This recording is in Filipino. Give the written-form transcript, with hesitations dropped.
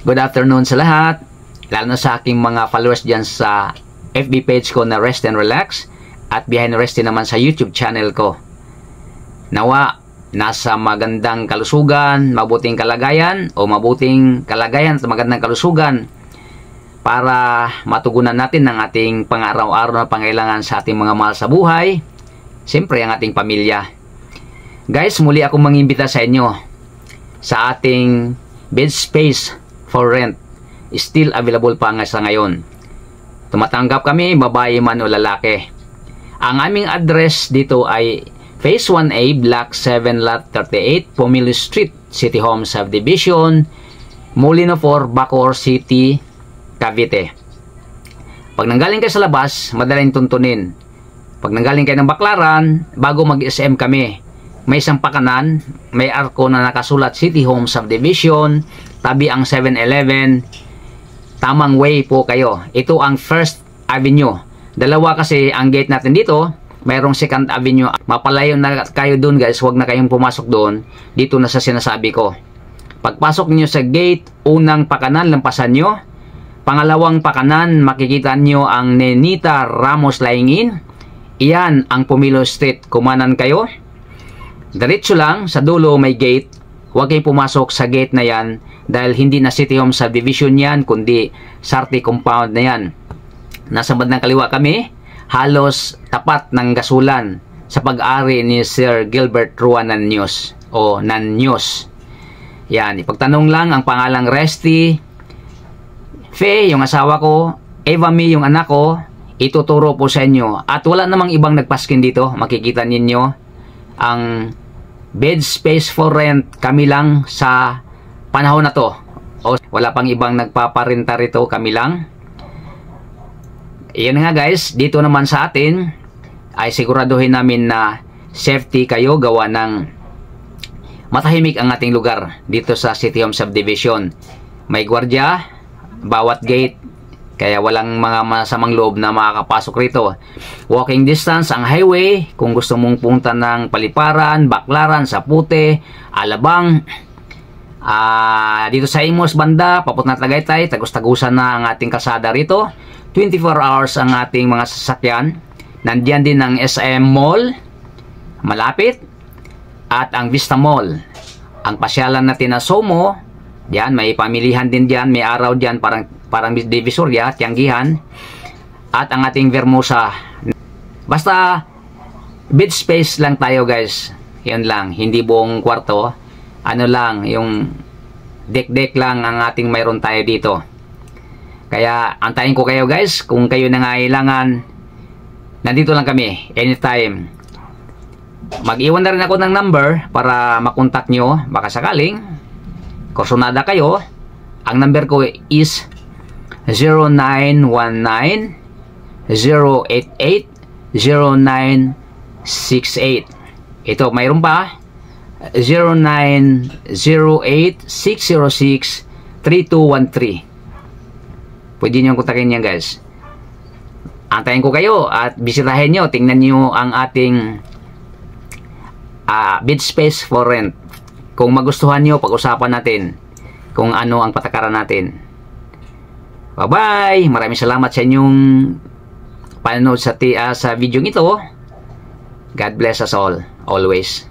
Good afternoon sa lahat, lalo na sa aking mga followers dyan sa FB page ko na Rest and Relax at Behind Rest naman sa YouTube channel ko. Nawa, nasa magandang kalusugan, mabuting kalagayan o mabuting kalagayan at magandang kalusugan para matugunan natin ang ating pang-araw-araw na pangailangan sa ating mga mahal sa buhay, siyempre ang ating pamilya. Guys, muli akong mangimbita sa inyo sa ating bed space for rent. Still available pa nga sa ngayon. Tumatanggap kami, babae man o lalaki. Ang aming address dito ay Phase 1A, Block 7, Lot 38, Pomelo Street, City Home Subdivision, Molino 4, Bacoor City, Cavite. Pag nanggaling kayo sa labas, madaling tuntunin. Pag nanggaling kayo ng Baclaran, bago mag-SM kami, may isang pakanan, may arko na nakasulat City Home Subdivision, tabi ang 7-Eleven, tamang way po kayo. Ito ang First Avenue. Dalawa kasi ang gate natin dito, mayroong Second Avenue. Mapalayo na kayo dun guys, huwag na kayong pumasok doon. Dito na sa sinasabi ko. Pagpasok niyo sa gate, unang pakanan, lampasan nyo. Pangalawang pakanan, makikita nyo ang Nenita Ramos Lying In. Iyan ang Pomelo Street. Kumanan kayo. Diretso lang, sa dulo may gate. Huwag kayong pumasok sa gate na yan dahil hindi na City Home Subdivision yan, kundi Sarte Compound na yan. Nasa bandang kaliwa kami, halos tapat ng gasulan sa pag-ari ni Sir Gilbert Ruan Nanyos o Nanyos. Yan, ipagtanong lang ang pangalang Resty, Faye, yung asawa ko, Eva May, yung anak ko, ituturo po sa inyo. At wala namang ibang nagpaskin dito, makikita ninyo ang bed space for rent, kami lang sa panahon na to. O wala pang ibang nagpaparenta rito, kami lang. Iyan nga guys, dito naman sa atin ay siguraduhin namin na safety kayo, gawa ng matahimik ang ating lugar dito sa City Home Subdivision. May gwardiya bawat gate, kaya walang mga masamang loob na makakapasok rito. Walking distance ang highway kung gusto mong punta ng Paliparan, Baclaran, Sapute, Alabang, dito sa Imos banda, papunta na Tagaytay, tagus-tagusan na ang ating kalsada rito. 24 hours ang ating mga sasakyan. Nandiyan din ang SM Mall, malapit, at ang Vista Mall. Ang pasyalan natin na Somo, diyan, may pamilihan din diyan, may araw diyan, parang Divisoria, Tianggihan, at ang ating Vermosa. Basta bed space lang tayo guys, yun lang, hindi buong kwarto, ano lang, yung deck lang ang ating mayroon tayo dito. Kaya antayin ko kayo guys, kung kayo nangailangan, nandito lang kami anytime. Mag-iwan na rin ako ng number para makontak nyo, baka sakaling kursunada kayo. Ang number ko is 0919-088-0968. Ito, mayroon pa 0908-606-3213. Pwede nyo kontakin yan guys. Antayin ko kayo at bisitahin nyo, tingnan nyo ang ating bed space for rent. Kung magustuhan nyo, pag-usapan natin kung ano ang patakaran natin. Bye-bye! Maraming salamat sa inyong panonood sa video ito. God bless us all, always.